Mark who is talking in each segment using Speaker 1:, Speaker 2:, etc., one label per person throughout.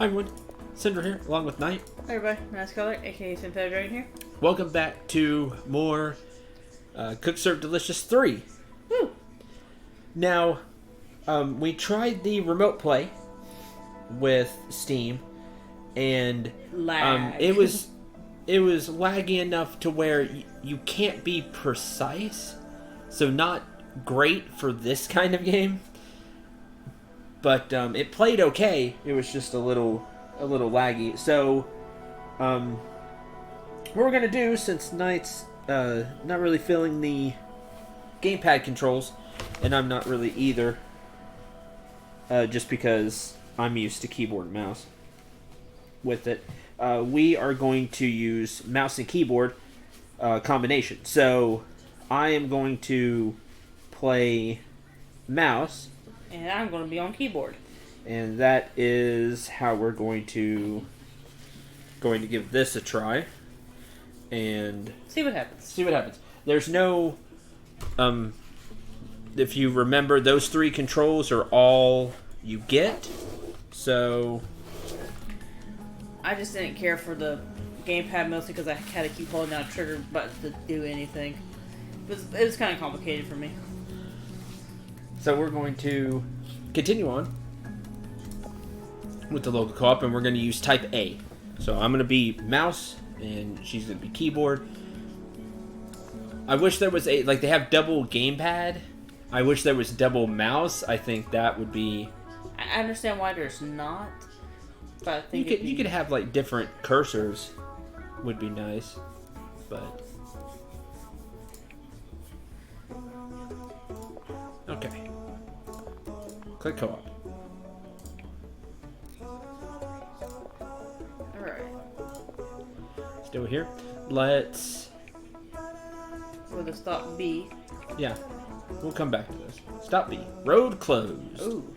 Speaker 1: Hi everyone, Cendril here, along with Knight.
Speaker 2: Hi everybody, Nice Color, aka Cendril Dragon here.
Speaker 1: Welcome back to more Cook Serve Delicious 3.
Speaker 2: Woo!
Speaker 1: Now, we tried the remote play with Steam, and
Speaker 2: Lag.
Speaker 1: it was laggy enough to where you can't be precise, so not great for this kind of game. But it played okay. It was just a little laggy. So, what we're gonna do, since Knight's not really feeling the gamepad controls, and I'm not really either, just because I'm used to keyboard and mouse with it, we are going to use mouse and keyboard combination. So, I am going to play mouse.
Speaker 2: And I'm going to be on keyboard.
Speaker 1: And that is how we're going to give this a try. And
Speaker 2: see what happens.
Speaker 1: There's no if you remember, those three controls are all you get. So
Speaker 2: I just didn't care for the gamepad mostly because I had to keep holding down a trigger button to do anything. It was kind of complicated for me.
Speaker 1: So we're going to continue on with the local co-op, and we're going to use type A. So I'm going to be mouse, and she's going to be keyboard. I wish there was they have double gamepad. I wish there was double mouse. I think that would be...
Speaker 2: I understand why there's not, but I think
Speaker 1: you could have like different cursors. Would be nice, but... Okay. Click co-op.
Speaker 2: Alright.
Speaker 1: Still here. Let's...
Speaker 2: With a stop B.
Speaker 1: Yeah. We'll come back to this. Stop B. Road closed.
Speaker 2: Ooh.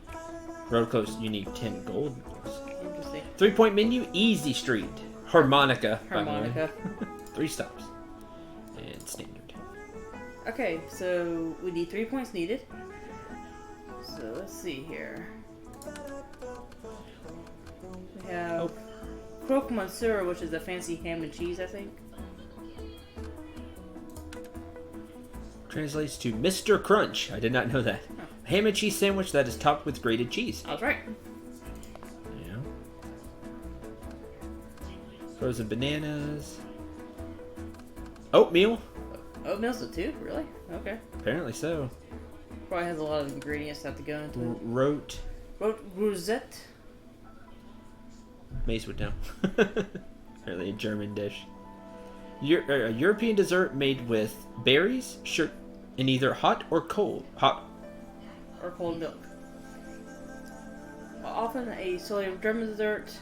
Speaker 1: Road closed. You need 10 gold.
Speaker 2: Interesting.
Speaker 1: 3-point menu. Easy street. Harmonica.
Speaker 2: Harmonica.
Speaker 1: 3 stops. And standard.
Speaker 2: Okay, so we need 3 points needed. So let's see here. We have croque monsieur, which is a fancy ham and cheese, I think.
Speaker 1: Translates to Mr. Crunch. I did not know that.
Speaker 2: Huh.
Speaker 1: A ham and cheese sandwich that is topped with grated cheese.
Speaker 2: I was right.
Speaker 1: Yeah. Frozen bananas. Oatmeal.
Speaker 2: Oatmeal's a 2? Really? Okay.
Speaker 1: Apparently so.
Speaker 2: Probably has a lot of ingredients that have to go into it.
Speaker 1: Rote.
Speaker 2: Rote rosette.
Speaker 1: Mace would know. Apparently a German dish. A European dessert made with berries, and either hot or cold. Hot.
Speaker 2: Or cold milk. Often a solely German dessert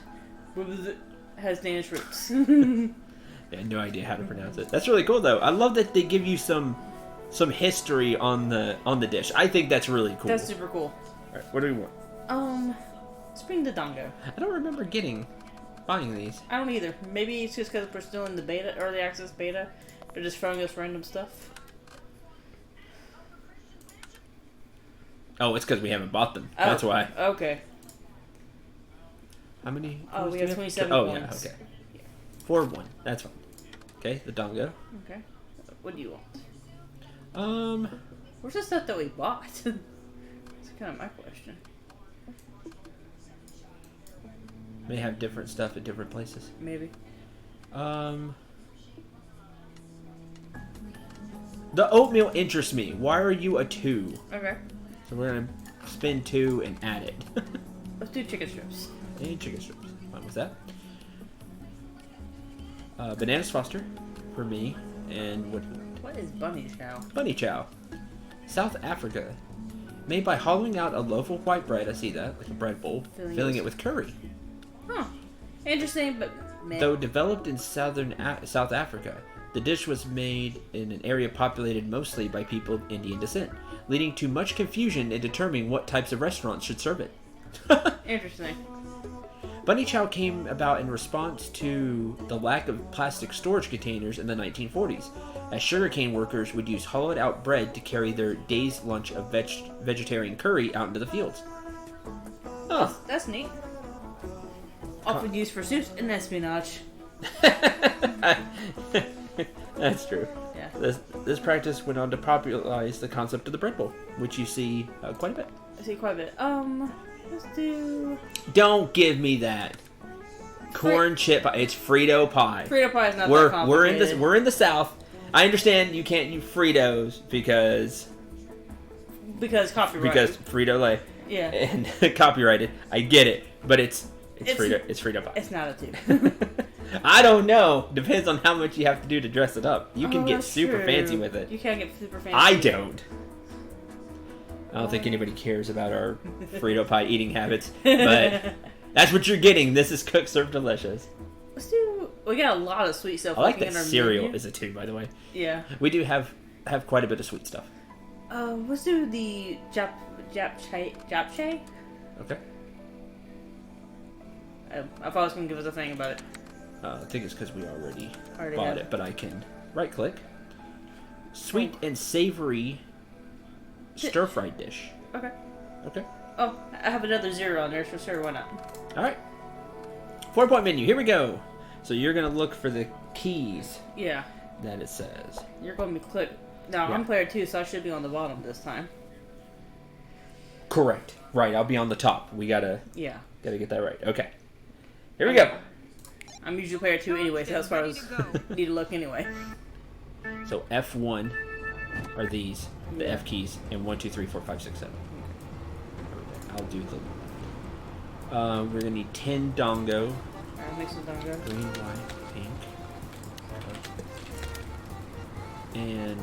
Speaker 2: has Danish roots.
Speaker 1: I had no idea how to pronounce it. That's really cool, though. I love that they give you some history on the dish. I think that's really cool.
Speaker 2: That's super cool.
Speaker 1: All right, what do we want?
Speaker 2: Spring the dongo.
Speaker 1: I don't remember buying these.
Speaker 2: I don't either. Maybe it's just because we're still in the beta, early access beta. They're just throwing us random stuff.
Speaker 1: Oh, it's because we haven't bought them. That's why.
Speaker 2: Okay.
Speaker 1: How many?
Speaker 2: Oh, we have 27 points.
Speaker 1: Yeah, okay. 4-1. That's fine. Okay, the dongo.
Speaker 2: Okay. What do you want?
Speaker 1: Um...
Speaker 2: Where's the stuff that we bought? That's kind of my question.
Speaker 1: May have different stuff at different places.
Speaker 2: Maybe.
Speaker 1: The oatmeal interests me. Why are you a 2?
Speaker 2: Okay.
Speaker 1: So we're going to spin 2 and add it.
Speaker 2: Let's do chicken strips.
Speaker 1: And chicken strips. Fine with that. Bananas Foster for me. And
Speaker 2: What is bunny chow?
Speaker 1: Bunny chow. South Africa. Made by hollowing out a loaf of white bread. I see that. Like a bread bowl. Filling it with curry.
Speaker 2: Huh. Interesting, but man.
Speaker 1: Though developed in South Africa, the dish was made in an area populated mostly by people of Indian descent, leading to much confusion in determining what types of restaurants should serve it.
Speaker 2: Interesting.
Speaker 1: Bunny chow came about in response to the lack of plastic storage containers in the 1940s, as sugarcane workers would use hollowed out bread to carry their day's lunch of vegetarian curry out into the fields.
Speaker 2: Oh, that's neat. often used for soups and espionage.
Speaker 1: That's true.
Speaker 2: Yeah.
Speaker 1: This practice went on to popularize the concept of the bread bowl, which you see quite a bit.
Speaker 2: I see quite a bit. Let's do...
Speaker 1: Don't give me that. Corn chip pie. It's Frito pie.
Speaker 2: Frito pie is not that complicated.
Speaker 1: We're in the South. I understand you can't use Fritos because
Speaker 2: copyrighted.
Speaker 1: Because Frito-Lay.
Speaker 2: Yeah.
Speaker 1: And copyrighted. I get it, but it's Frito pie.
Speaker 2: It's not a tube.
Speaker 1: I don't know. Depends on how much you have to do to dress it up. You can get super
Speaker 2: true.
Speaker 1: fancy with it.
Speaker 2: You can get super fancy.
Speaker 1: I don't. I don't think anybody cares about our Frito pie eating habits, but that's what you're getting. This is cooked, served delicious.
Speaker 2: Let's do... We got a lot of sweet stuff.
Speaker 1: I like that
Speaker 2: in our
Speaker 1: cereal
Speaker 2: menu.
Speaker 1: is a 2, by the way.
Speaker 2: Yeah.
Speaker 1: We do have quite a bit of sweet stuff.
Speaker 2: Let's do the japchae.
Speaker 1: Okay.
Speaker 2: I thought it was going to give us a thing about it.
Speaker 1: I think it's because we already
Speaker 2: Already
Speaker 1: bought
Speaker 2: have.
Speaker 1: it, but I can right-click. Sweet and savory stir-fried dish.
Speaker 2: Okay.
Speaker 1: Okay.
Speaker 2: Oh, I have another 0 on there, so sure, why not?
Speaker 1: All right. 4-point menu. Here we go. So you're going to look for the keys
Speaker 2: Yeah.
Speaker 1: that it says.
Speaker 2: You're going to be click. Now,
Speaker 1: Yeah.
Speaker 2: I'm player 2, so I should be on the bottom this time.
Speaker 1: Correct. Right, I'll be on the top. We gotta
Speaker 2: Yeah.
Speaker 1: get that right. Okay. Here we go.
Speaker 2: I'm usually player 2 anyway, so that's why I was need to look anyway.
Speaker 1: So F1 are these, the
Speaker 2: Yeah.
Speaker 1: F keys, and 1, 2, 3, 4, 5, 6, 7. I'll do the. We're gonna need 10 dongo.
Speaker 2: Alright, mix it down good.
Speaker 1: Green, white, pink. And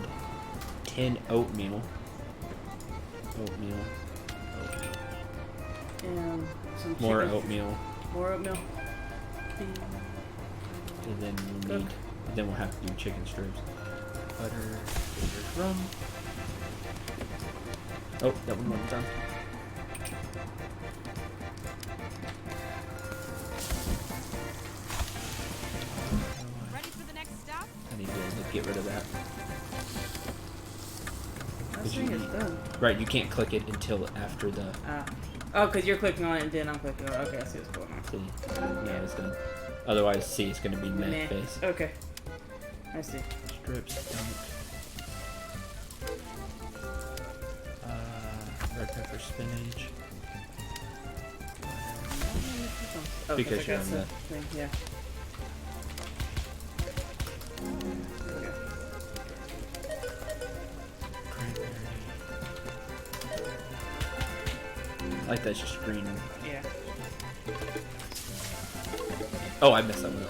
Speaker 1: 10 oatmeal. Oatmeal.
Speaker 2: And some
Speaker 1: More
Speaker 2: chicken.
Speaker 1: oatmeal.
Speaker 2: More oatmeal.
Speaker 1: And then we'll
Speaker 2: Cook.
Speaker 1: need. Then we'll have to do chicken strips. Butter. There's rum. Oh, that one wasn't done.
Speaker 3: Ready for the next stop?
Speaker 1: I need to get rid of that.
Speaker 2: That thing is done.
Speaker 1: Right, you can't click it until after the.
Speaker 2: Oh, because you're clicking on it and then I'm clicking on it. Okay, I see what's going on.
Speaker 1: See, yeah, it's done. Otherwise, see, it's going to be
Speaker 2: Nah.
Speaker 1: net base.
Speaker 2: Okay. I see.
Speaker 1: Strips, don't. Red pepper, spinach.
Speaker 2: Oh,
Speaker 1: Because
Speaker 2: I
Speaker 1: you're
Speaker 2: got
Speaker 1: on
Speaker 2: the
Speaker 1: the-
Speaker 2: thing, yeah. There we go.
Speaker 1: Cranberry. I like that's just green.
Speaker 2: Yeah.
Speaker 1: Oh, I messed that one up.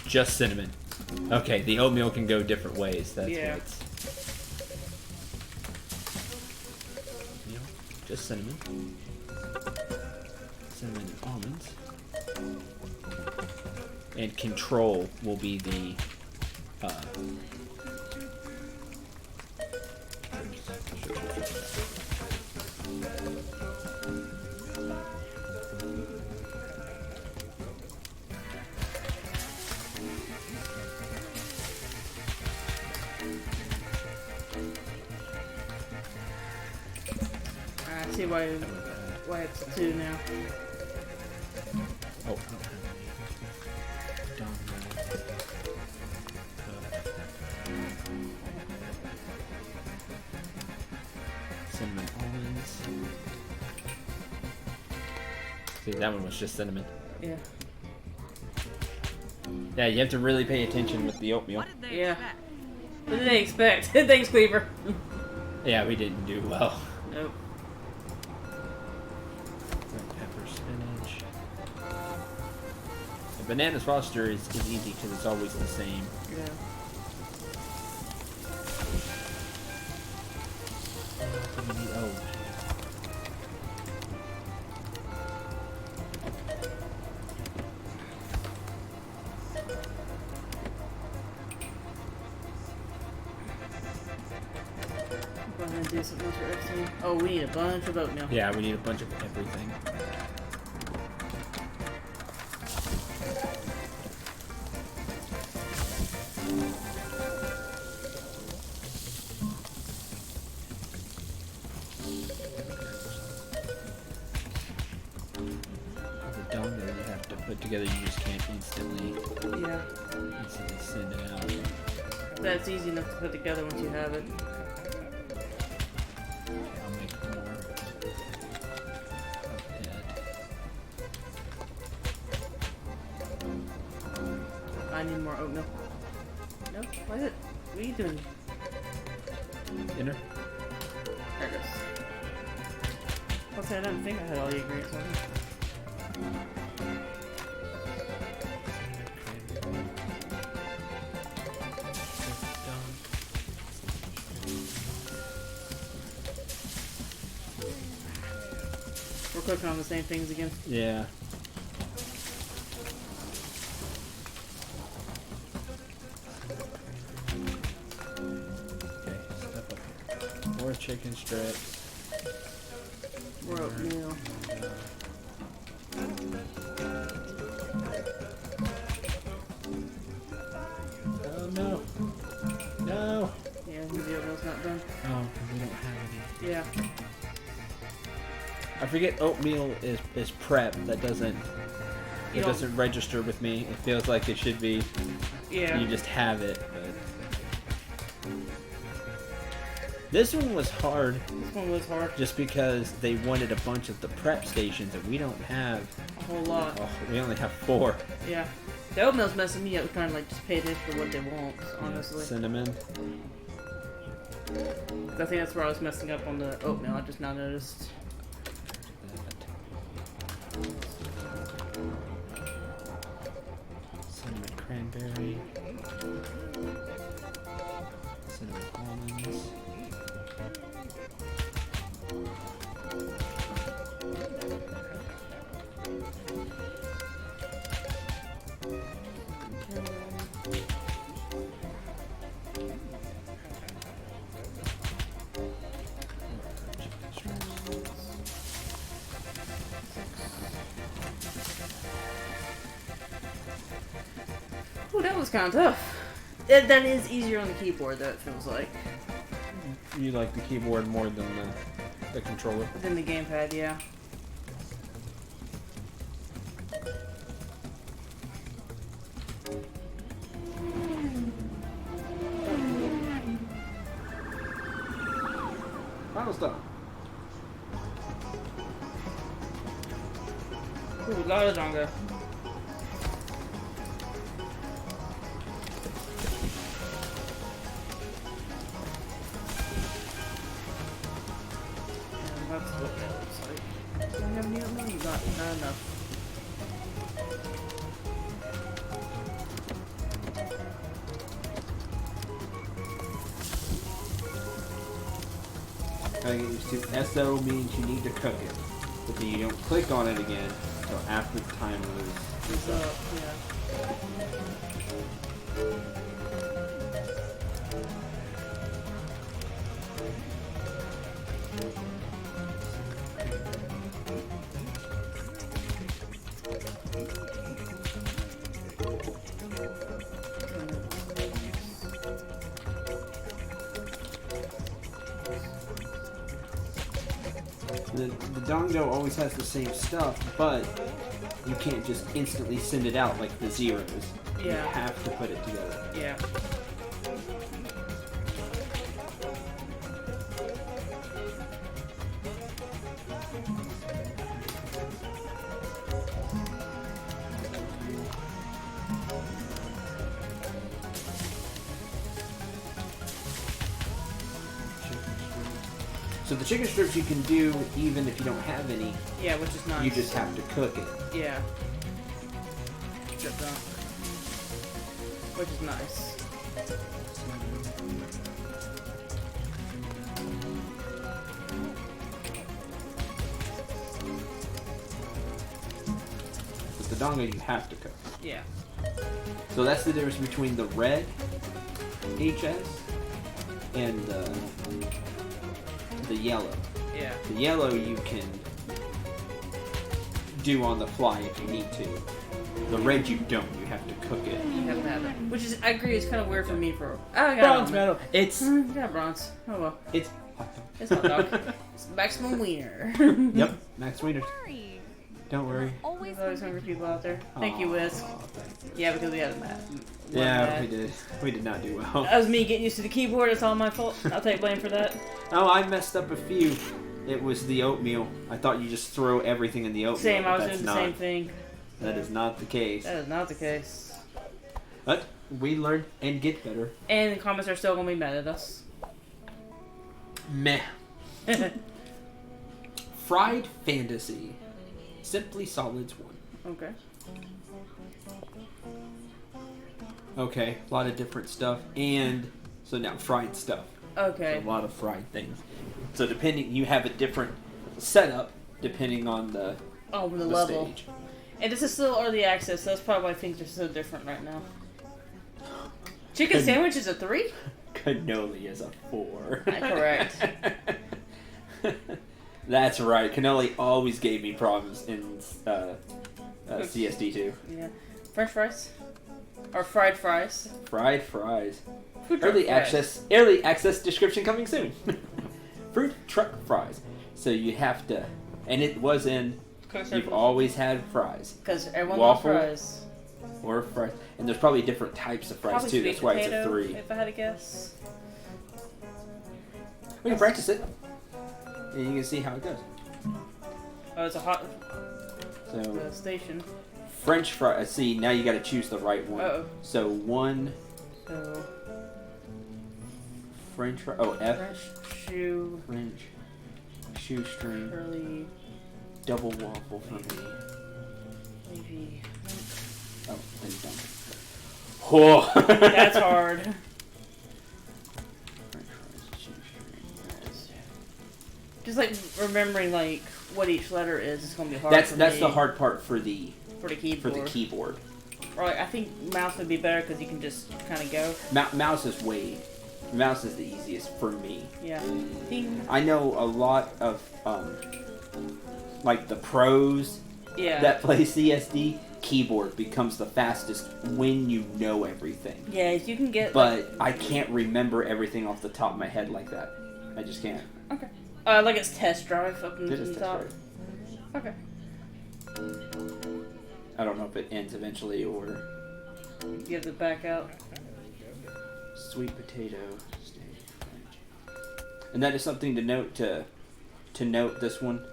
Speaker 1: Just cinnamon. Okay, the oatmeal can go different ways. That's
Speaker 2: Yeah.
Speaker 1: what it's. You know, just cinnamon. Cinnamon and almonds. And control will be the.
Speaker 2: I see why it's 2 now.
Speaker 1: Oh. Cinnamon almonds. See, that one was just cinnamon.
Speaker 2: Yeah.
Speaker 1: Yeah, you have to really pay attention with the oatmeal.
Speaker 3: What did they
Speaker 2: Yeah.
Speaker 3: expect?
Speaker 2: What did they expect? Thanks, Cleaver.
Speaker 1: Yeah, we didn't do well.
Speaker 2: Nope.
Speaker 1: Red pepper, spinach. The banana foster is easy because it's always the same.
Speaker 2: Yeah.
Speaker 1: Oh.
Speaker 2: Go ahead and do something else for everything. Oh, we need a bunch of oatmeal.
Speaker 1: Yeah, we need a bunch of everything. together, you just can't instantly
Speaker 2: Yeah.
Speaker 1: send it out.
Speaker 2: That's easy enough to put together once you have it.
Speaker 1: I'll make more of that.
Speaker 2: I need more oatmeal. No? What is it? What are you doing?
Speaker 1: Dinner?
Speaker 2: There it is. I didn't think I had all the ingredients on it. We're cooking on the same things again.
Speaker 1: Yeah. Okay, step up here. More chicken strips.
Speaker 2: More oatmeal.
Speaker 1: Oh no. No.
Speaker 2: Yeah, the oatmeal's not done.
Speaker 1: Oh, we don't have any.
Speaker 2: Yeah.
Speaker 1: I forget oatmeal is prep. That doesn't
Speaker 2: You
Speaker 1: it
Speaker 2: don't-
Speaker 1: doesn't register with me. It feels like it should be.
Speaker 2: Yeah.
Speaker 1: You just have it. But this one was hard
Speaker 2: This one was hard.
Speaker 1: just because they wanted a bunch of the prep stations and we don't have.
Speaker 2: A whole lot.
Speaker 1: Oh, we only have 4.
Speaker 2: Yeah. The oatmeal's messing me up trying to like just pay attention to what they want, honestly.
Speaker 1: Yeah, cinnamon.
Speaker 2: 'Cause I think that's where I was messing up on the oatmeal. I just now noticed.
Speaker 1: Cinnamon cranberry. Cinnamon almonds.
Speaker 2: Ooh, that was kind of tough. That is easier on the keyboard, though, it feels like.
Speaker 1: You like the keyboard more than the controller?
Speaker 2: Than the gamepad, yeah.
Speaker 1: Final stop.
Speaker 2: Ooh, a lot of Zongo. And that's what that looks like. Do I have any of them? Not enough.
Speaker 1: Gotta get used to. SO means you need to cook it, but then you don't click on it again until after the timer is
Speaker 2: It's
Speaker 1: up.
Speaker 2: yeah.
Speaker 1: The dongo always has the same stuff, but you can't just instantly send it out like the zeros. You
Speaker 2: Yeah.
Speaker 1: have to put it together.
Speaker 2: Yeah.
Speaker 1: So the chicken strips you can do even if you don't have any.
Speaker 2: Yeah, which is nice.
Speaker 1: You just have to cook it.
Speaker 2: Yeah. Strip dunk. Which is nice.
Speaker 1: But the dongo you have to cook.
Speaker 2: Yeah.
Speaker 1: So that's the difference between the red HS and the yellow.
Speaker 2: Yeah.
Speaker 1: The yellow you can do on the fly if you need to. The red you don't. You have to cook it.
Speaker 2: You have to have it. Which is, I agree, it's kind of weird for me for... Oh, I got
Speaker 1: Bronze
Speaker 2: it.
Speaker 1: medal. It's
Speaker 2: Yeah, bronze. Oh well.
Speaker 1: it's
Speaker 2: It's hot dog. It's maximum wiener.
Speaker 1: yep. Max Wiener.
Speaker 3: Hurry.
Speaker 1: Don't worry.
Speaker 3: Always
Speaker 2: There's always hungry people out there. Thank you, Whisk.
Speaker 1: Thanks.
Speaker 2: Yeah, because we had a map.
Speaker 1: Yeah, we did. We did not do well.
Speaker 2: That was me getting used to the keyboard. It's all my fault. I'll take blame for that.
Speaker 1: Oh, I messed up a few. It was the oatmeal. I thought you just throw everything in the oatmeal.
Speaker 2: Same, I was
Speaker 1: That's
Speaker 2: doing the same thing.
Speaker 1: That is not the case.
Speaker 2: That is not the case.
Speaker 1: But we learn and get better.
Speaker 2: And the comments are still going to be mad at us.
Speaker 1: Meh. Fried Fantasy. Simply Solids 1.
Speaker 2: Okay.
Speaker 1: Okay, a lot of different stuff. And so now fried stuff.
Speaker 2: Okay.
Speaker 1: So a lot of fried things. So depending, you have a different setup depending on the
Speaker 2: level.
Speaker 1: stage.
Speaker 2: And this is still early access, so that's probably why things are so different right now. Chicken sandwich is a 3?
Speaker 1: Cannoli is a 4.
Speaker 2: Correct.
Speaker 1: That's right. Cannoli always gave me problems in CSD2.
Speaker 2: Yeah. French fries? Or fried fries?
Speaker 1: Fried fries.
Speaker 2: Food truck fries.
Speaker 1: Early access description coming soon. Fruit truck fries. So you have to, and it was in. You've always had fries.
Speaker 2: Because everyone
Speaker 1: Waffle
Speaker 2: loves fries.
Speaker 1: Or fries, and there's probably different types of fries
Speaker 2: Probably
Speaker 1: too.
Speaker 2: sweet
Speaker 1: That's why
Speaker 2: potato,
Speaker 1: it's a 3.
Speaker 2: if I had to guess.
Speaker 1: We can practice it, and you can see how it goes.
Speaker 2: Oh, it's a hot
Speaker 1: So
Speaker 2: station.
Speaker 1: French fries. See, now you got to choose the right one.
Speaker 2: Uh-oh.
Speaker 1: So one
Speaker 2: So,
Speaker 1: French fry. Oh, F.
Speaker 2: French shoe,
Speaker 1: French shoestring.
Speaker 2: curly,
Speaker 1: Double waffle for me.
Speaker 2: maybe.
Speaker 1: Oh, then you're done. Oh.
Speaker 2: That's hard.
Speaker 1: French fries, shoestring.
Speaker 2: Just like remembering like what each letter is going to be hard.
Speaker 1: That's
Speaker 2: for
Speaker 1: that's
Speaker 2: me
Speaker 1: the hard part for the
Speaker 2: keyboard. Or like, I think mouse would be better because you can just kind of go.
Speaker 1: Mouse is the easiest for me.
Speaker 2: Yeah. Ding.
Speaker 1: I know a lot of like the pros
Speaker 2: Yeah.
Speaker 1: that play CSD. Keyboard becomes the fastest when you know everything.
Speaker 2: Yeah, you can get.
Speaker 1: But I can't remember everything off the top of my head like that. I just can't.
Speaker 2: Okay. Like it's test drive up in
Speaker 1: It is
Speaker 2: the
Speaker 1: test
Speaker 2: top.
Speaker 1: drive.
Speaker 2: Okay.
Speaker 1: I don't know if it ends eventually or
Speaker 2: You have to back out.
Speaker 1: sweet potato steak French. And that is something to note. To note, this one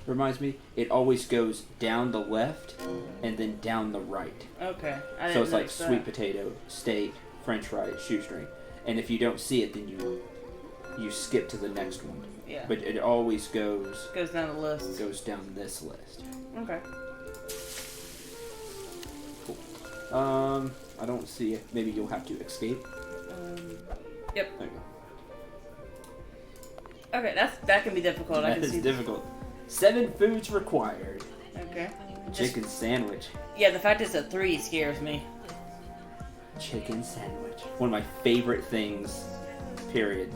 Speaker 1: reminds me. It always goes down the left and then down the right.
Speaker 2: Okay.
Speaker 1: So it's like sweet potato, steak, French fries, shoestring. And if you don't see it, then you skip to the next one.
Speaker 2: Yeah.
Speaker 1: But it always goes
Speaker 2: down the list.
Speaker 1: goes down this list.
Speaker 2: Okay.
Speaker 1: Cool. I don't see it. Maybe you'll have to escape.
Speaker 2: Yep.
Speaker 1: There you
Speaker 2: Okay, that can be difficult.
Speaker 1: go.
Speaker 2: I
Speaker 1: That
Speaker 2: can
Speaker 1: is
Speaker 2: see.
Speaker 1: difficult. 7 foods required.
Speaker 2: Okay.
Speaker 1: Chicken sandwich.
Speaker 2: Yeah, the fact it's a 3 scares me.
Speaker 1: Chicken sandwich. One of my favorite things. Period.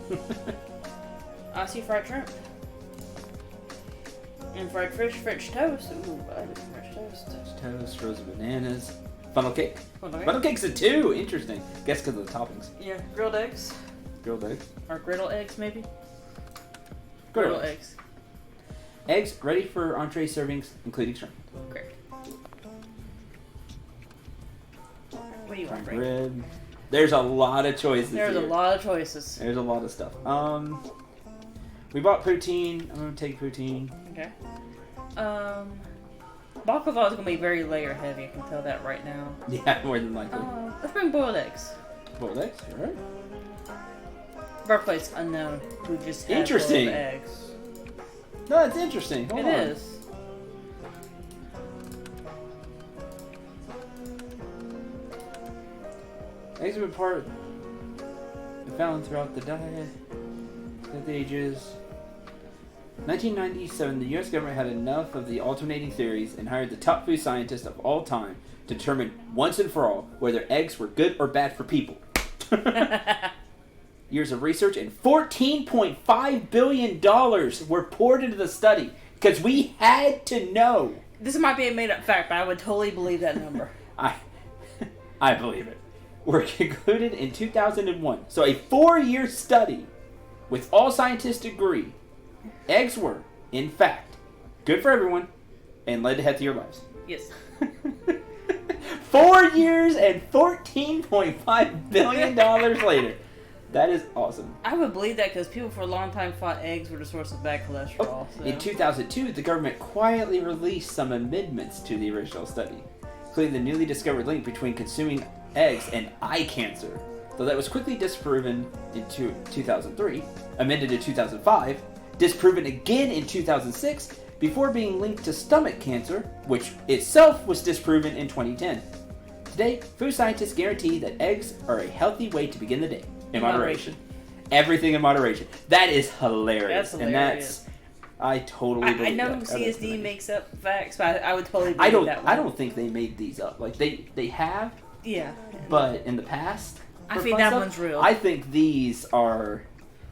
Speaker 2: I see fried shrimp. And fried fish, French toast. Ooh, I like French toast.
Speaker 1: Toast, frozen bananas. Funnel cake.
Speaker 2: Okay.
Speaker 1: Funnel cake's a 2. Interesting. Guess because of the toppings.
Speaker 2: Yeah, grilled eggs.
Speaker 1: Grilled eggs.
Speaker 2: Or griddle eggs, maybe?
Speaker 1: Griddle
Speaker 2: Griddle eggs.
Speaker 1: Eggs ready for entree servings, including shrimp.
Speaker 2: Great. What do you want,
Speaker 1: Prime
Speaker 2: Frank?
Speaker 1: rib. There's a lot of choices.
Speaker 2: There's a
Speaker 1: here.
Speaker 2: lot of choices.
Speaker 1: There's a lot of stuff. We bought poutine. I'm gonna take poutine.
Speaker 2: Okay. Baklava is gonna be very layer heavy. I can tell that right now.
Speaker 1: Yeah, more than likely.
Speaker 2: Let's bring boiled eggs.
Speaker 1: Boiled eggs. All right.
Speaker 2: Birthplace unknown. Who just had
Speaker 1: Interesting.
Speaker 2: boiled eggs.
Speaker 1: No, that's interesting. Hold
Speaker 2: It
Speaker 1: on.
Speaker 2: is.
Speaker 1: Eggs have been found throughout the diet. The ages. 1997, the U.S. government had enough of the alternating theories and hired the top food scientists of all time to determine once and for all whether eggs were good or bad for people. Years of research and $14.5 billion were poured into the study because we had to know.
Speaker 2: This might be a made-up fact, but I would totally believe that number.
Speaker 1: I believe it. Were concluded in 2001. So a 4-year study with all scientists agree eggs were, in fact, good for everyone and led to healthier lives.
Speaker 2: Yes.
Speaker 1: 4 years and $14.5 billion later. That is awesome.
Speaker 2: I would believe that because people for a long time thought eggs were the source of bad cholesterol. So.
Speaker 1: In 2002, the government quietly released some amendments to the original study, including the newly discovered link between consuming eggs and eye cancer, though that was quickly disproven in 2003, amended in 2005, disproven again in 2006, before being linked to stomach cancer, which itself was disproven in 2010. Today, food scientists guarantee that eggs are a healthy way to begin the day. In moderation. Everything in moderation. That is hilarious.
Speaker 2: That's hilarious.
Speaker 1: And I totally believe
Speaker 2: I know
Speaker 1: that.
Speaker 2: CSD makes up facts, but I would totally believe that one.
Speaker 1: I don't think they made these up. Like, they have,
Speaker 2: Yeah.
Speaker 1: but in the past,
Speaker 2: I think that one's real.
Speaker 1: I think these are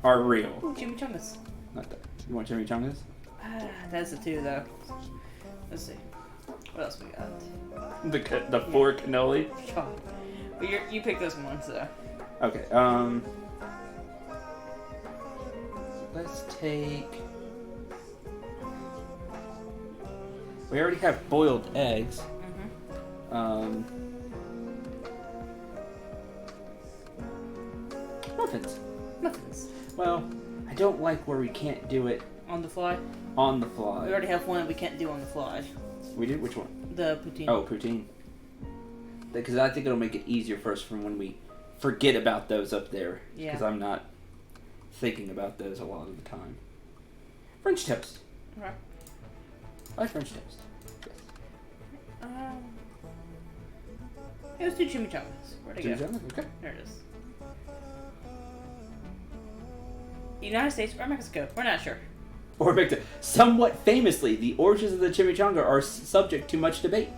Speaker 1: real.
Speaker 2: Ooh, chimichangas.
Speaker 1: Not that. You want chimichangas?
Speaker 2: That's the two, though. Let's see. What else we got?
Speaker 1: The four cannoli?
Speaker 2: Well, you pick this one, so.
Speaker 1: Okay, let's take... We already have boiled eggs.
Speaker 2: Mm-hmm.
Speaker 1: Muffins.
Speaker 2: Muffins.
Speaker 1: Well, I don't like where we can't do it
Speaker 2: On the fly?
Speaker 1: on the fly.
Speaker 2: We already have one that we can't do on the fly.
Speaker 1: We did? Which one?
Speaker 2: The poutine.
Speaker 1: Oh, poutine. Because I think it'll make it easier for us from when we forget about those up there.
Speaker 2: Yeah.
Speaker 1: Because I'm not thinking about those a lot of the time. French toast.
Speaker 2: Okay.
Speaker 1: I like French toast. Yes.
Speaker 2: It was two chimichangas. Where'd it go?
Speaker 1: Chimichangas? Okay.
Speaker 2: There it is. United States or Mexico? We're not sure.
Speaker 1: Or Victor. Somewhat famously, the origins of the chimichanga are subject to much debate.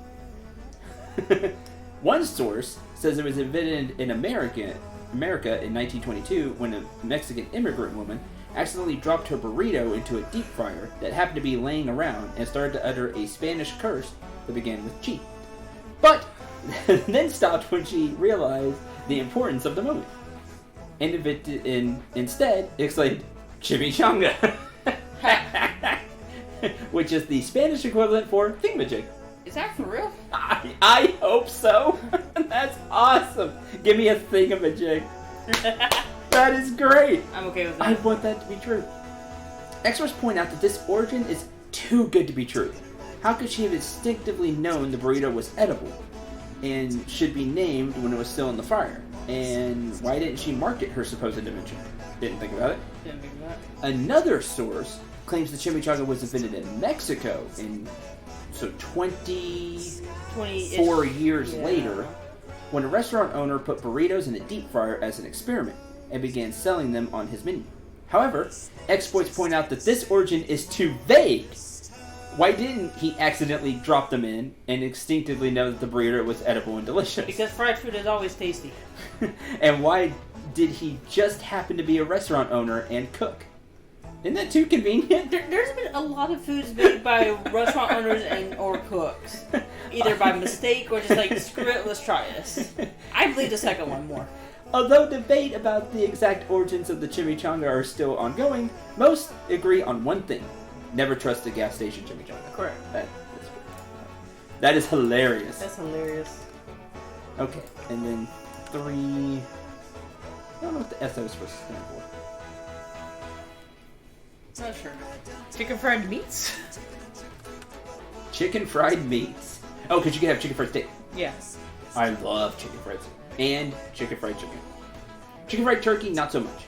Speaker 1: One source says it was invented in America in 1922 when a Mexican immigrant woman accidentally dropped her burrito into a deep fryer that happened to be laying around and started to utter a Spanish curse that began with chi. But then stopped when she realized the importance of the moment. And instead exclaimed, chimichanga! Which is the Spanish equivalent for thingamajig.
Speaker 2: Is that for real?
Speaker 1: I hope so. That's awesome. Give me a thingamajig. That is great.
Speaker 2: I'm okay with that.
Speaker 1: I want that to be true. Experts point out that this origin is too good to be true. How could she have instinctively known the burrito was edible and should be named when it was still in the fryer? And why didn't she market her supposed invention? Didn't think about it.
Speaker 2: Didn't think of that.
Speaker 1: Another source claims the chimichanga was invented in Mexico, and so 24 years later, when a restaurant owner put burritos in a deep fryer as an experiment and began selling them on his menu. However, experts point out that this origin is too vague. Why didn't he accidentally drop them in and instinctively know that the burrito was edible and delicious?
Speaker 2: Because fried food is always tasty.
Speaker 1: And why did he just happen to be a restaurant owner and cook? Isn't that too convenient?
Speaker 2: There's been a lot of foods made by restaurant owners or cooks. Either by mistake or just like, screw it, let's try this. I believe the second one more.
Speaker 1: Although debate about the exact origins of the chimichanga are still ongoing, most agree on one thing. Never trust a gas station chimichanga.
Speaker 2: Correct.
Speaker 1: That is hilarious.
Speaker 2: That's hilarious.
Speaker 1: Okay, and then 3... I don't know what the SO is supposed to stand for.
Speaker 2: Not sure. Chicken fried meats?
Speaker 1: Chicken fried meats. Oh, because you can have chicken fried steak.
Speaker 2: Yes.
Speaker 1: I love chicken fried steak. And chicken fried chicken. Chicken fried turkey, not so much.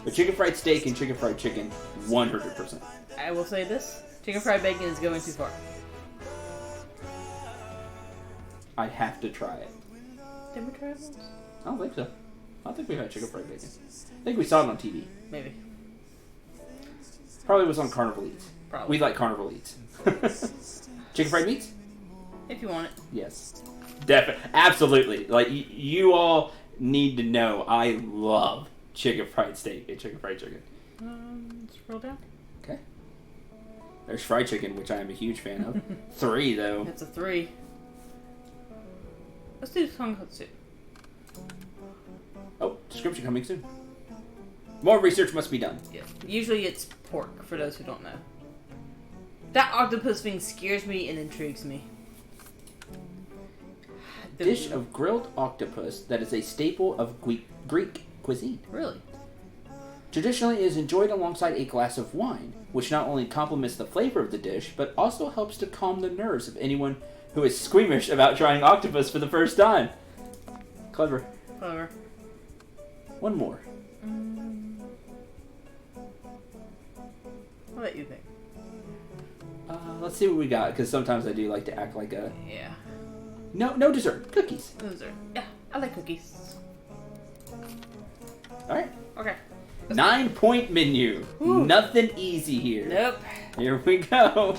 Speaker 1: But chicken fried steak and chicken fried chicken, 100%.
Speaker 2: I will say this. Chicken fried bacon is going too far.
Speaker 1: I have to try it.
Speaker 2: Did we try it once?
Speaker 1: I don't think so. I don't think we had chicken fried bacon. I think we saw it on TV.
Speaker 2: Maybe.
Speaker 1: Probably was on Carnival Eats.
Speaker 2: Probably.
Speaker 1: We like Carnival Eats. Chicken fried meats?
Speaker 2: If you want it.
Speaker 1: Yes. Definitely. Absolutely. Like, you all need to know I love chicken fried steak and chicken fried chicken.
Speaker 2: Scroll down.
Speaker 1: Okay. There's fried chicken, which I am a huge fan of. 3, though.
Speaker 2: That's a 3. Let's do tonkotsu.
Speaker 1: Oh, description coming soon. More research must be done.
Speaker 2: Yeah. Usually it's pork, for those who don't know. That octopus thing scares me and intrigues me.
Speaker 1: Dish of grilled octopus that is a staple of Greek cuisine.
Speaker 2: Really?
Speaker 1: Traditionally, it is enjoyed alongside a glass of wine, which not only complements the flavor of the dish, but also helps to calm the nerves of anyone who is squeamish about trying octopus for the first time. Clever.
Speaker 2: Clever.
Speaker 1: One more.
Speaker 2: What about you think?
Speaker 1: Let's see what we got, because sometimes I do like to act like a...
Speaker 2: Yeah.
Speaker 1: No dessert. Cookies.
Speaker 2: Dessert. Yeah, I like cookies.
Speaker 1: Alright.
Speaker 2: Okay.
Speaker 1: 9-point menu.
Speaker 2: Whew.
Speaker 1: Nothing easy here.
Speaker 2: Nope.
Speaker 1: Here we go.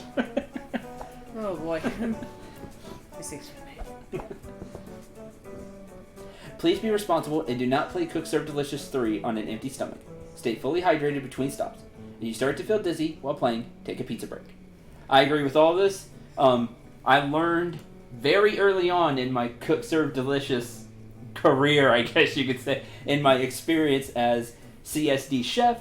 Speaker 2: Oh boy. Mistakes were made.
Speaker 1: Please be responsible and do not play Cook Serve Delicious 3 on an empty stomach. Stay fully hydrated between stops. If you start to feel dizzy while playing, take a pizza break. I agree with all this. I learned very early on in my Cook Serve Delicious career, I guess you could say, in my experience as CSD chef,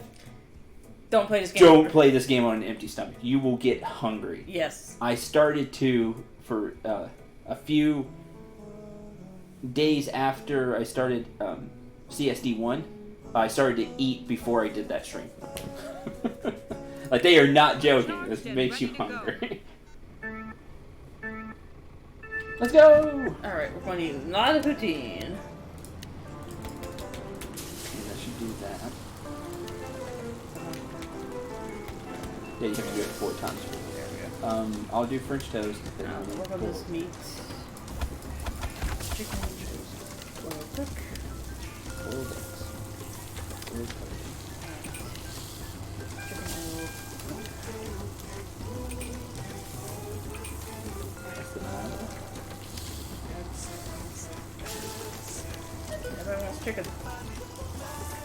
Speaker 2: Don't play this game.
Speaker 1: don't play this game on an empty stomach. You will get hungry.
Speaker 2: Yes.
Speaker 1: I started to, for a few days after I started CSD 1, I started to eat before I did that stream. Like, they are not joking. This makes you hungry. Let's go!
Speaker 2: Alright, we're going to use not a poutine.
Speaker 1: And I should do that. Yeah, you have to do it 4 times.
Speaker 2: There we go.
Speaker 1: I'll do French toast. Then I'll
Speaker 2: Work on this meat. Chicken. Boil quick.
Speaker 1: boiled eggs. Here's what
Speaker 2: Chicken oil.
Speaker 1: that's the normal.
Speaker 2: Everyone wants chicken.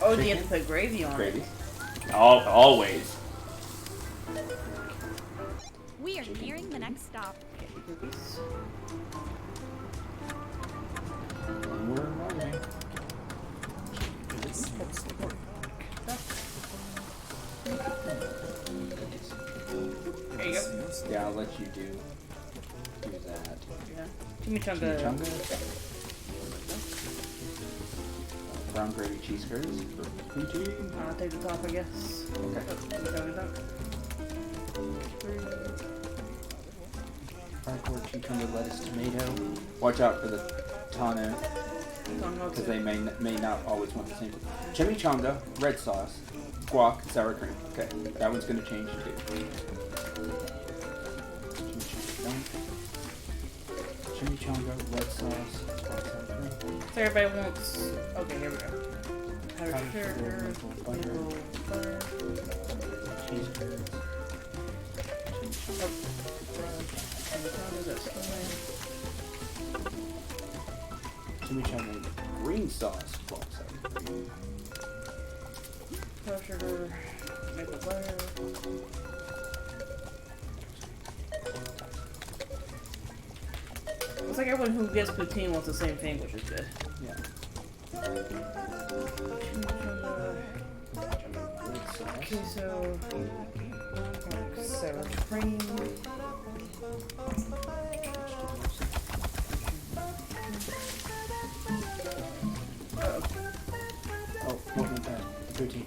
Speaker 2: Oh, do you have to put gravy on
Speaker 1: Gravy.
Speaker 2: it?
Speaker 1: Always.
Speaker 3: We are nearing the next stop.
Speaker 2: Candy cookies.
Speaker 1: And we're rolling.
Speaker 2: There you go.
Speaker 1: Yeah, I'll let you do that.
Speaker 2: Yeah. Chimichanga.
Speaker 1: Chimichanga. Brown gravy cheese curds for poutine.
Speaker 2: I'll take the top, I guess.
Speaker 1: Okay. Hardcore cucumber, lettuce, tomato. Watch out for the tano, because they may not always want the same. Chimichanga, red sauce, guac, sour cream. Okay, that one's gonna change too. Chimichanga, red sauce, guac, sour cream.
Speaker 2: So everybody wants. Okay, here we go. Powdered
Speaker 1: Powdered
Speaker 2: sugar,
Speaker 1: sugar, butter.
Speaker 2: maple butter.
Speaker 1: Cheese curds. Chimichanga, green sauce, guac, sour cream.
Speaker 2: Powdered sugar, maple butter. Looks like everyone who gets poutine wants the same thing, which is good.
Speaker 1: Yeah.
Speaker 2: Chimichanga,
Speaker 1: Red sauce.
Speaker 2: queso, sour cream.
Speaker 1: Oh, what went that? Poutine.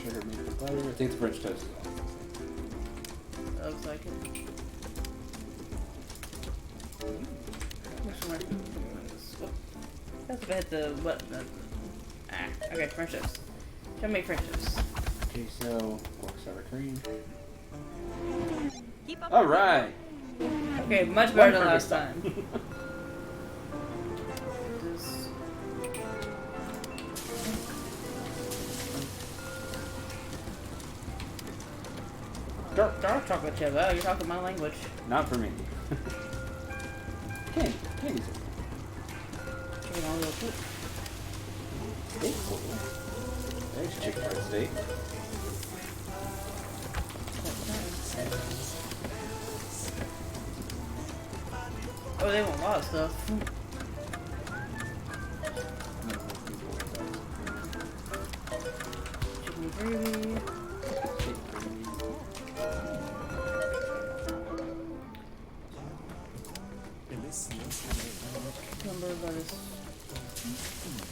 Speaker 1: Sugar, maple butter. I think the French toast is all.
Speaker 2: That looks like it. Which one? That's about the button. Okay, French toast. Show me French toast.
Speaker 1: Queso, guac, sour cream.
Speaker 3: Keep up.
Speaker 1: All right.
Speaker 2: Okay, much better than last time. This. Dark chocolate chip. Oh, you're talking my language.
Speaker 1: Not for me. Candy. Candy's
Speaker 2: Chicken on real quick.
Speaker 1: steak. Cool. There's chicken fried steak.
Speaker 2: Oh, they want a lot of stuff. Chicken gravy. Cucumber, lettuce,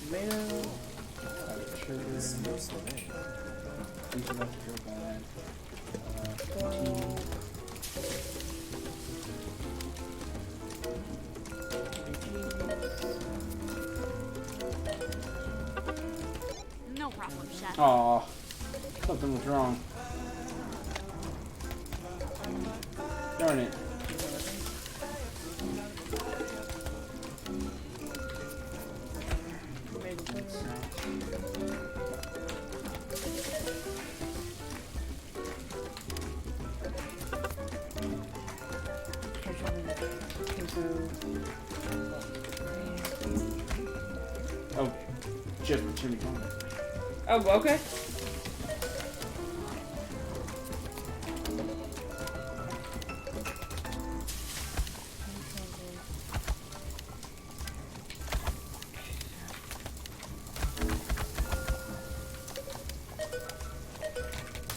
Speaker 2: tomato.
Speaker 4: Sugar. These are not to go bad.
Speaker 3: No problem, chef.
Speaker 4: Aw, something was wrong. Darn it.
Speaker 2: Tomato butter.
Speaker 4: Oh, just the chimichanga.
Speaker 2: Oh, okay.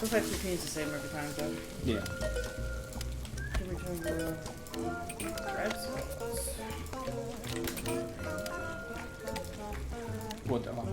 Speaker 2: Looks like routine's the same every time, though.
Speaker 4: Yeah.
Speaker 2: Chimichanga, red sauce.
Speaker 4: What the fuck?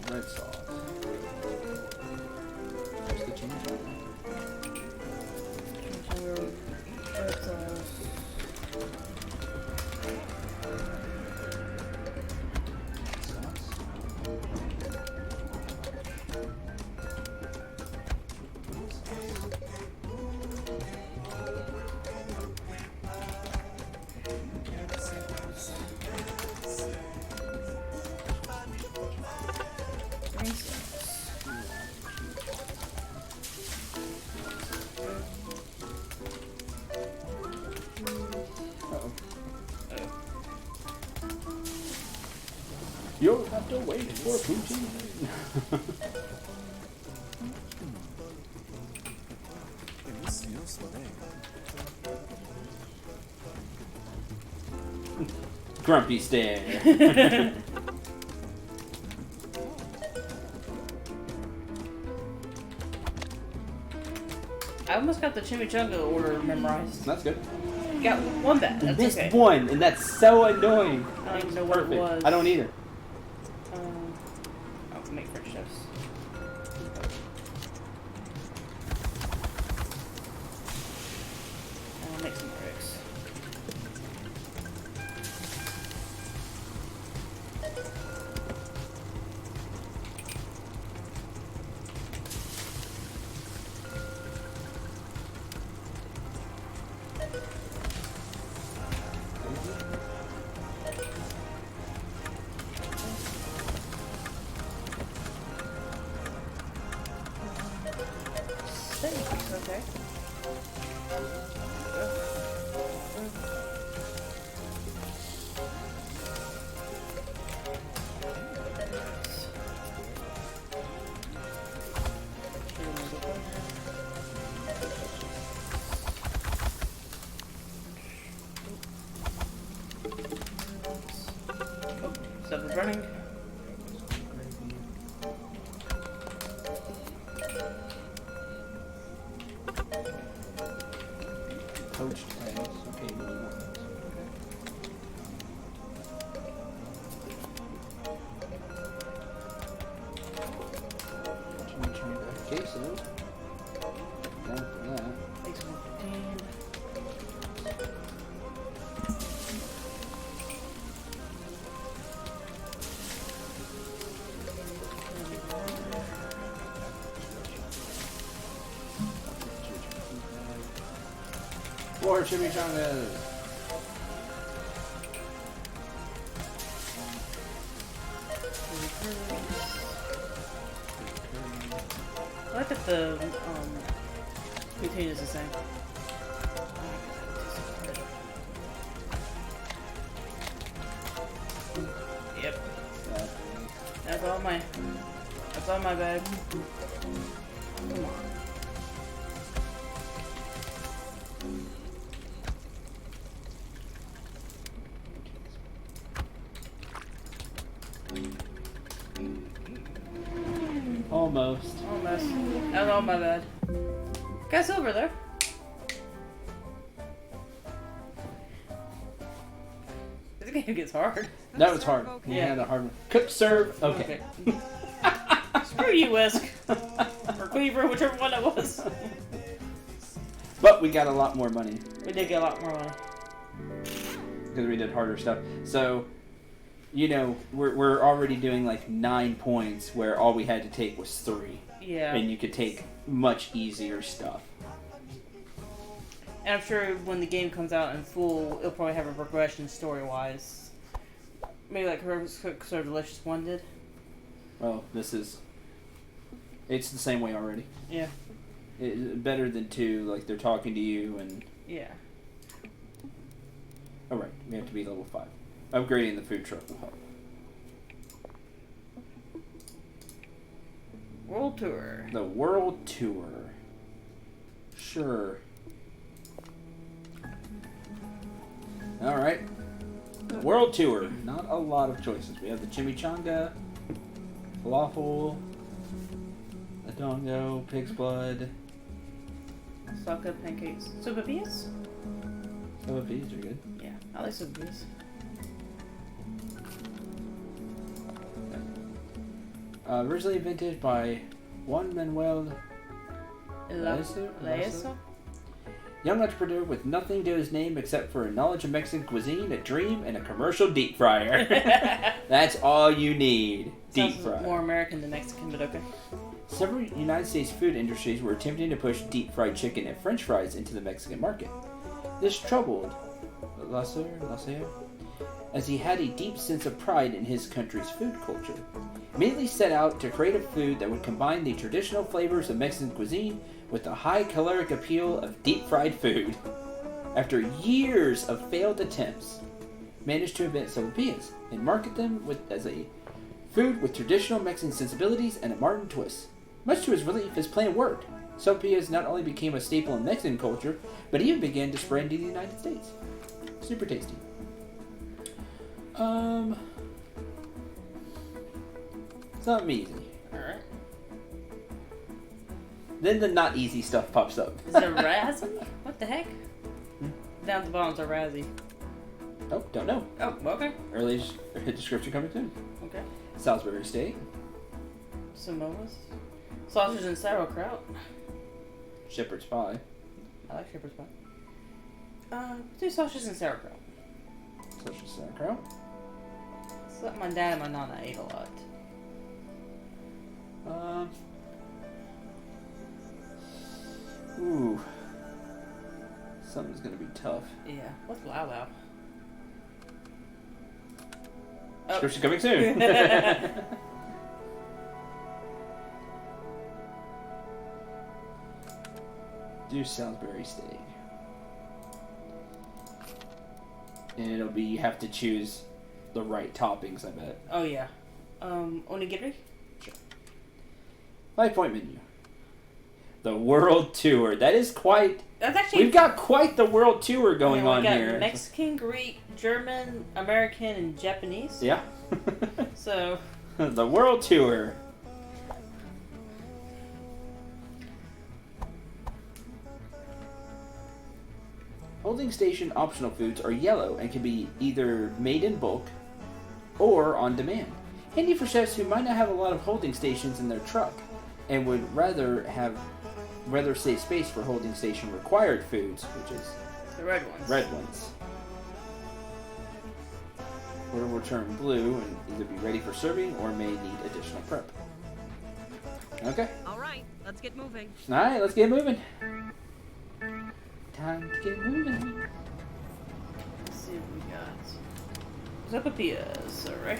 Speaker 4: Red sauce. Just the chimichanga.
Speaker 2: Chimichanga, red sauce. Green sauce.
Speaker 4: Uh-oh. You'll have to wait for poutine. Grumpy stare.
Speaker 2: I almost got the chimichanga order memorized.
Speaker 4: That's good.
Speaker 2: Got one bad. That's
Speaker 4: Missed
Speaker 2: okay.
Speaker 4: one, and that's so annoying.
Speaker 2: I don't even know what it
Speaker 4: Perfect.
Speaker 2: was.
Speaker 4: I don't either.
Speaker 2: I'll make French toast. And I'll make some more eggs. Okay. Oh, stuff is running.
Speaker 4: Poached eggs. Okay, you really want those. Chimichanga queso. Down for that.
Speaker 2: Make some more poutine.
Speaker 4: More chimichangas.
Speaker 2: I like that the routine is the same. Yep. That's all my bag. Come on.
Speaker 4: Almost.
Speaker 2: Almost. That's all my bad. Got silver there. This game gets hard.
Speaker 4: That was hard.
Speaker 3: Okay.
Speaker 4: We
Speaker 2: Yeah.
Speaker 4: had a hard one. Cook, serve. Okay.
Speaker 2: Screw you, Whisk. Or Cleaver, whichever one it was.
Speaker 4: But we got a lot more money
Speaker 2: We did get a lot more money.
Speaker 4: because we did harder stuff. So, you know, we're already doing like 9 points where all we had to take was 3.
Speaker 2: Yeah.
Speaker 4: And you could take much easier stuff.
Speaker 2: And I'm sure when the game comes out in full, it'll probably have a progression story-wise. Maybe like Cook So Delicious 1 did.
Speaker 4: Well, it's the same way already.
Speaker 2: Yeah.
Speaker 4: Better than 2, like they're talking to you and...
Speaker 2: Yeah.
Speaker 4: Oh right, we have to be level 5. Upgrading the food truck will help.
Speaker 2: World Tour.
Speaker 4: The World Tour. Sure. Alright. The World Tour. Not a lot of choices. We have the chimichanga, falafel, adongo, pig's blood.
Speaker 2: Saka pancakes. Sopapillas?
Speaker 4: Some of these are good.
Speaker 2: Yeah, I like sopapillas.
Speaker 4: Originally invented by Juan Manuel
Speaker 2: Laeso?
Speaker 4: young entrepreneur with nothing to his name except for a knowledge of Mexican cuisine, a dream, and a commercial deep fryer. That's all you need. Deep
Speaker 2: Sounds
Speaker 4: fryer.
Speaker 2: more American than Mexican, but okay.
Speaker 4: Several United States food industries were attempting to push deep fried chicken and French fries into the Mexican market. This troubled Lasser, as he had a deep sense of pride in his country's food culture. Immediately set out to create a food that would combine the traditional flavors of Mexican cuisine with the high caloric appeal of deep fried food. After years of failed attempts, managed to invent sopapillas and market them as a food with traditional Mexican sensibilities and a modern twist. Much to his relief, his plan worked. Sopapillas not only became a staple in Mexican culture, but even began to spread into the United States. Super tasty. Something easy.
Speaker 2: Alright.
Speaker 4: Then the not easy stuff pops up.
Speaker 2: Is it a Razzie? What the heck? Down at the bottom's a Razzie.
Speaker 4: Oh, don't know.
Speaker 2: Oh, okay.
Speaker 4: Early description coming soon.
Speaker 2: Okay.
Speaker 4: Salisbury steak.
Speaker 2: Samoas. Sausage and sauerkraut.
Speaker 4: Shepherd's pie.
Speaker 2: I like shepherd's pie. Do sausage and sauerkraut.
Speaker 4: Sausage sauerkraut.
Speaker 2: Something my dad and my nana ate a lot.
Speaker 4: Ooh. Something's gonna be tough.
Speaker 2: Yeah. What's Lao Lao?
Speaker 4: Description coming soon. Do Salisbury steak. And it'll be, you have to choose the right toppings, I bet.
Speaker 2: Oh yeah. Onigiri?
Speaker 4: 5-point menu. The World Tour. That is quite...
Speaker 2: That's actually...
Speaker 4: We've got quite the World Tour going on
Speaker 2: we got
Speaker 4: here.
Speaker 2: Mexican, Greek, German, American, and Japanese.
Speaker 4: Yeah.
Speaker 2: So...
Speaker 4: The World Tour. Holding station optional foods are yellow and can be either made in bulk or on demand. Handy for chefs who might not have a lot of holding stations in their truck and would rather save space for holding station required foods, which is
Speaker 2: The red ones.
Speaker 4: red ones. Or will turn blue and either be ready for serving or may need additional prep. Okay.
Speaker 3: All right, let's get moving.
Speaker 4: Alright, let's get moving. Time to get moving.
Speaker 2: Let's see what we got. Zopapillas, alright.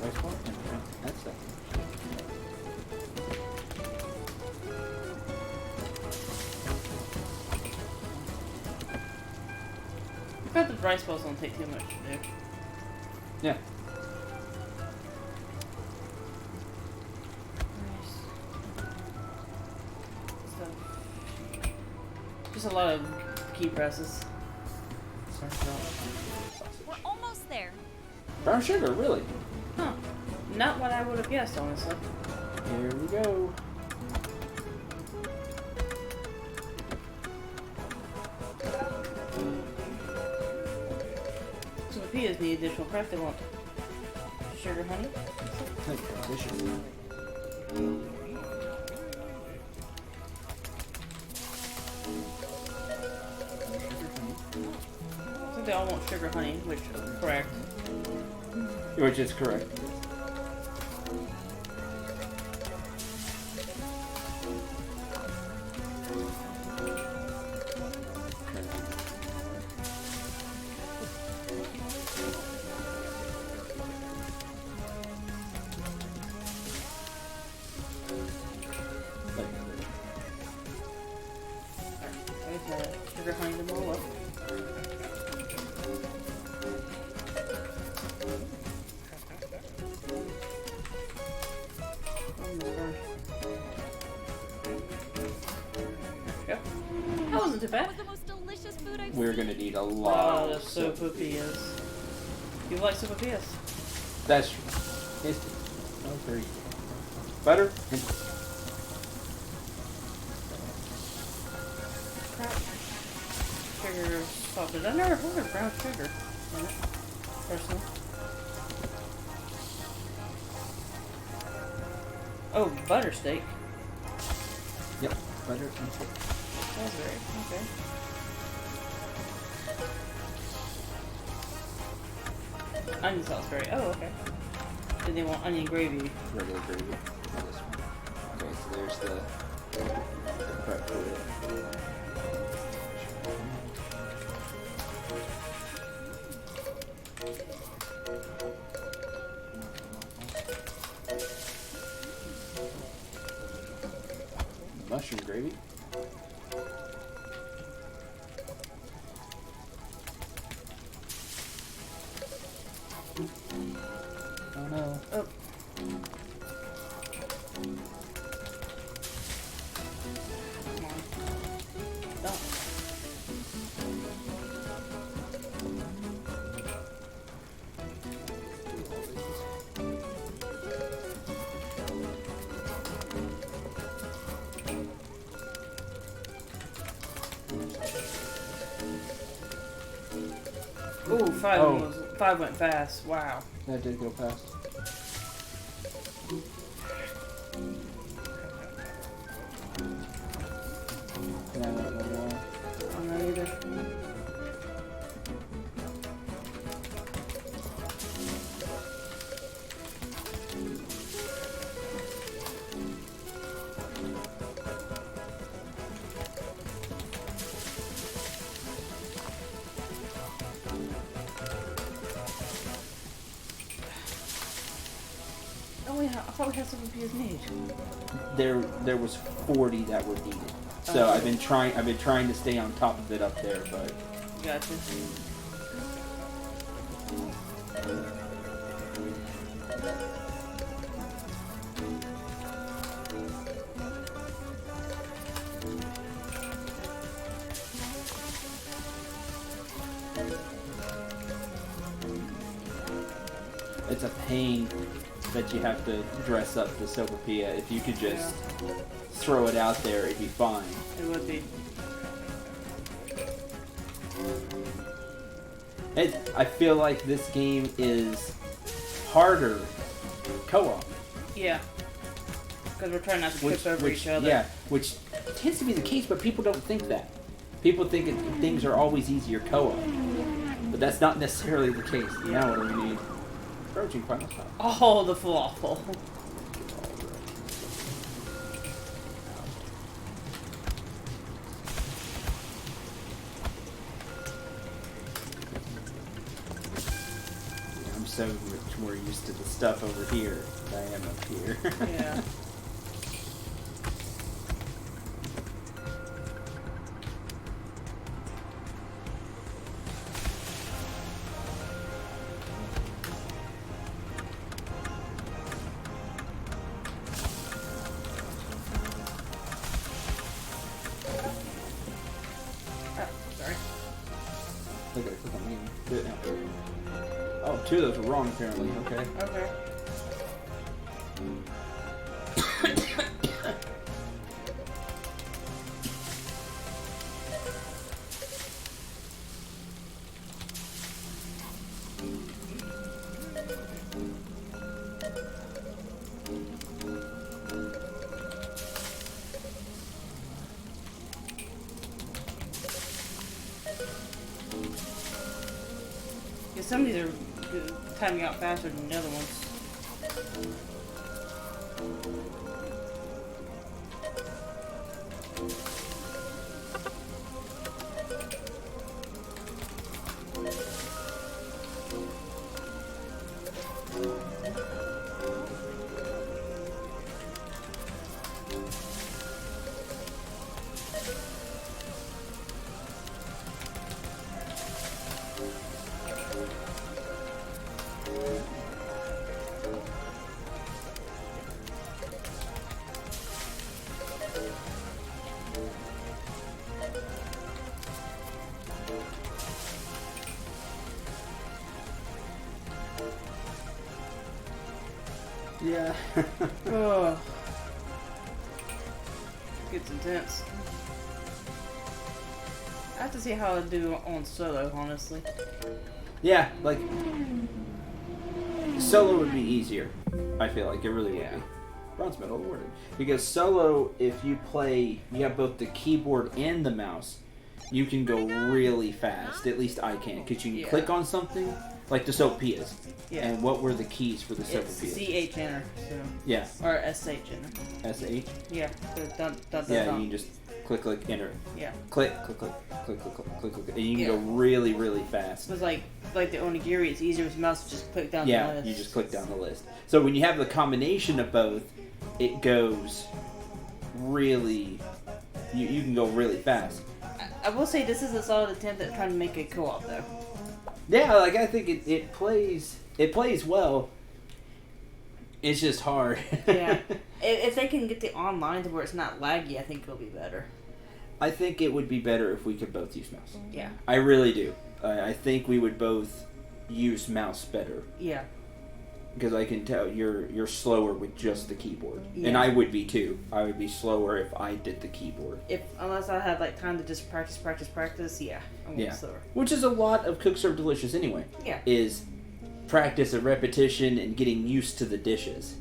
Speaker 4: Rice ball? That's that.
Speaker 2: I bet the rice balls don't take too much to do.
Speaker 4: Yeah.
Speaker 2: Just a lot of key presses.
Speaker 3: We're almost there.
Speaker 4: Brown sugar, really?
Speaker 2: Huh. Not what I would have guessed, honestly.
Speaker 4: Here we go.
Speaker 2: So the peas need additional prep. They want sugar, honey. I think they all want sugar, honey, which is correct.
Speaker 4: Which is correct.
Speaker 2: Sugar, honey, them all up. That wasn't too
Speaker 3: That
Speaker 2: bad.
Speaker 3: was the most delicious food I've
Speaker 4: We're
Speaker 3: seen.
Speaker 4: gonna need a lot
Speaker 2: of sopapillas. You like sopapillas?
Speaker 4: That's true. Tasty. Oh, very good. Butter and
Speaker 2: Sugar sausage. I've never heard of brown sugar in it, personally. Oh, butter steak.
Speaker 4: yep, butter and salt.
Speaker 2: That's great. Okay. Onion Salisbury. Oh, okay. Then they want onion gravy.
Speaker 4: Regular gravy. Not this one. Okay, so there's the prep for it. Mushroom gravy. Oh no.
Speaker 2: Oh. Come on. Oh. Ooh, five went fast. Wow.
Speaker 4: That did go fast. Can I let one more?
Speaker 2: I'm not either. Oh, I thought we had something for his need.
Speaker 4: There was 40 that were needed. So
Speaker 2: Oh.
Speaker 4: I've been trying to stay on top of it up there, but
Speaker 2: Gotcha.
Speaker 4: it's a pain that you have to dress up the sopapilla. If you could just throw it out there, it'd be fine.
Speaker 2: It would be.
Speaker 4: I feel like this game is harder co-op.
Speaker 2: Yeah. Because we're trying not to trip over each other.
Speaker 4: Yeah, which tends to be the case, but people don't think that. People think things are always easier co-op. But that's not necessarily the case. Now what do we need? Approaching final stop.
Speaker 2: Oh, the falafel.
Speaker 4: I'm so much more used to the stuff over here than I am up here.
Speaker 2: Yeah.
Speaker 4: Look at it, click on the game. Do it now. Oh, 2 of those were wrong apparently. Okay.
Speaker 2: Okay. Yeah, some of these are timing out faster than the other ones.
Speaker 4: Yeah.
Speaker 2: Ugh. Gets intense. I have to see how I do on solo, honestly.
Speaker 4: Yeah, like solo would be easier. I feel like it really would
Speaker 2: Yeah.
Speaker 4: be. Bronze medal awarded. Because solo, if you play, you have both the keyboard and the mouse, you can go really fast. At least I can, because you can
Speaker 2: Yeah.
Speaker 4: click on something, like the Soapias.
Speaker 2: Yeah.
Speaker 4: And what were the keys for the
Speaker 2: It's
Speaker 4: Soapias?
Speaker 2: CH enter, so
Speaker 4: Yeah,
Speaker 2: or SH enter.
Speaker 4: SH.
Speaker 2: Yeah. So dun, dun, dun,
Speaker 4: Yeah,
Speaker 2: dun.
Speaker 4: you can just click, enter.
Speaker 2: Yeah.
Speaker 4: Click, click, click, click, click, click, click, click, and you can
Speaker 2: Yeah.
Speaker 4: go really, really fast.
Speaker 2: So it's like the onigiri. It's easier with the mouse to just click down the
Speaker 4: Yeah,
Speaker 2: list.
Speaker 4: you just click down the list. So when you have the combination of both, it goes really. You can go really fast.
Speaker 2: I will say this is a solid attempt at trying to make a co-op though.
Speaker 4: Yeah, like I think it plays well. It's just hard.
Speaker 2: Yeah. If they can get the online to where it's not laggy, I think it'll be better.
Speaker 4: I think it would be better if we could both use mouse.
Speaker 2: Yeah.
Speaker 4: I really do. I think we would both use mouse better.
Speaker 2: Yeah.
Speaker 4: Because I can tell you're slower with just the keyboard,
Speaker 2: Yeah.
Speaker 4: and I would be too. I would be slower if I did the keyboard.
Speaker 2: Unless I had like time to just practice, yeah, I'm
Speaker 4: Yeah.
Speaker 2: slower.
Speaker 4: Which is a lot of Cook Serve Delicious anyway.
Speaker 2: Yeah.
Speaker 4: Is practice and repetition and getting used to the dishes,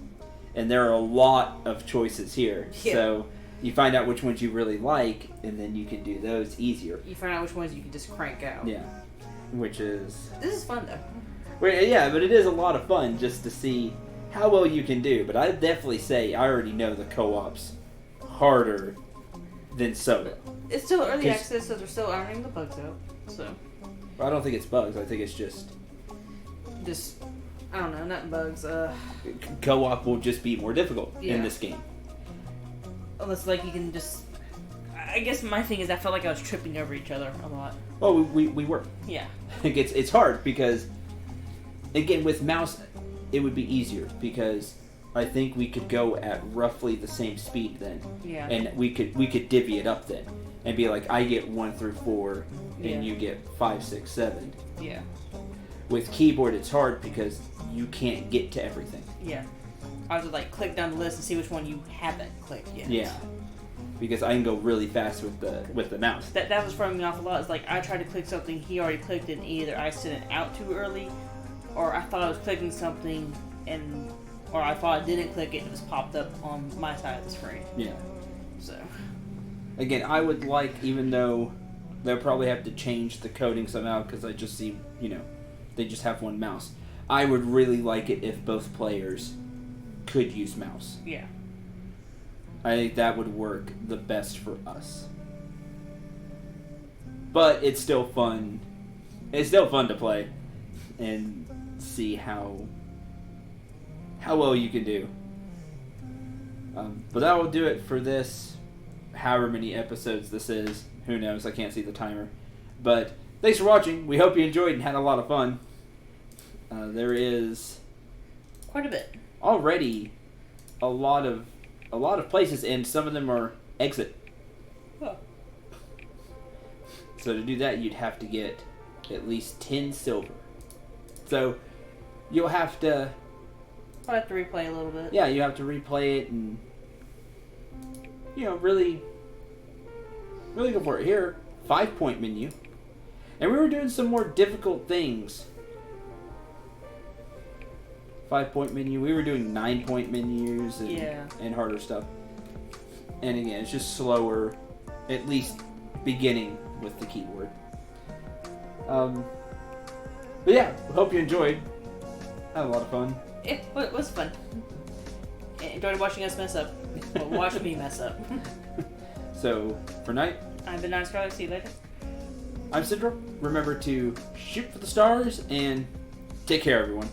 Speaker 4: and there are a lot of choices here.
Speaker 2: Yeah.
Speaker 4: So you find out which ones you really like, and then you can do those easier.
Speaker 2: You find out which ones you can just crank out.
Speaker 4: Yeah. Which is.
Speaker 2: This is fun though.
Speaker 4: Well, yeah, but it is a lot of fun just to see how well you can do. But I definitely say I already know the co-op's harder than solo.
Speaker 2: It's still early
Speaker 4: 'Cause-
Speaker 2: access, so they're still ironing the bugs out. So
Speaker 4: I don't think it's bugs. I think it's just
Speaker 2: just I don't know, not bugs.
Speaker 4: co-op will just be more difficult
Speaker 2: Yeah.
Speaker 4: in this game.
Speaker 2: Unless like you can just. I guess my thing is I felt like I was tripping over each other a lot.
Speaker 4: Well, we were.
Speaker 2: Yeah.
Speaker 4: It's hard because again with mouse it would be easier because I think we could go at roughly the same speed then.
Speaker 2: Yeah.
Speaker 4: And we could divvy it up then and be like I get 1 through 4
Speaker 2: Yeah.
Speaker 4: and you get 5, 6, 7.
Speaker 2: Yeah.
Speaker 4: With keyboard it's hard because you can't get to everything.
Speaker 2: Yeah. I would like click down the list and see which one you haven't clicked yet.
Speaker 4: Yeah. Because I can go really fast with the mouse.
Speaker 2: That was throwing me off a lot. It's like I tried to click something, he already clicked it, and either I sent it out too early, or I thought I was clicking something, or I thought I didn't click it, and it was popped up on my side of the screen.
Speaker 4: Yeah.
Speaker 2: So.
Speaker 4: Again, I would like, even though they'll probably have to change the coding somehow because I just see, they just have one mouse. I would really like it if both players could use mouse.
Speaker 2: Yeah.
Speaker 4: I think that would work the best for us. But it's still fun. It's still fun to play and see how well you can do. But that will do it for this. However many episodes this is, who knows? I can't see the timer. But thanks for watching. We hope you enjoyed and had a lot of fun. There is
Speaker 2: Quite a bit.
Speaker 4: already a lot of places, and some of them are exit.
Speaker 2: Oh.
Speaker 4: So to do that, you'd have to get at least 10 silver. So you'll have to...
Speaker 2: I'll have to replay a little bit.
Speaker 4: Yeah, you have to replay it and, really go for it. Here, 5-point menu. And we were doing some more difficult things. 5-point menu. We were doing 9-point menus and harder stuff. And again, it's just slower, at least beginning with the keyboard. But yeah, hope you enjoyed. Had a lot of fun.
Speaker 2: It was fun. Enjoyed watching us mess up. Well, watch me mess up.
Speaker 4: So, for night,
Speaker 2: I've been Nice Scarlet. See you later.
Speaker 4: I'm Cendril. Remember to shoot for the stars and take care, everyone.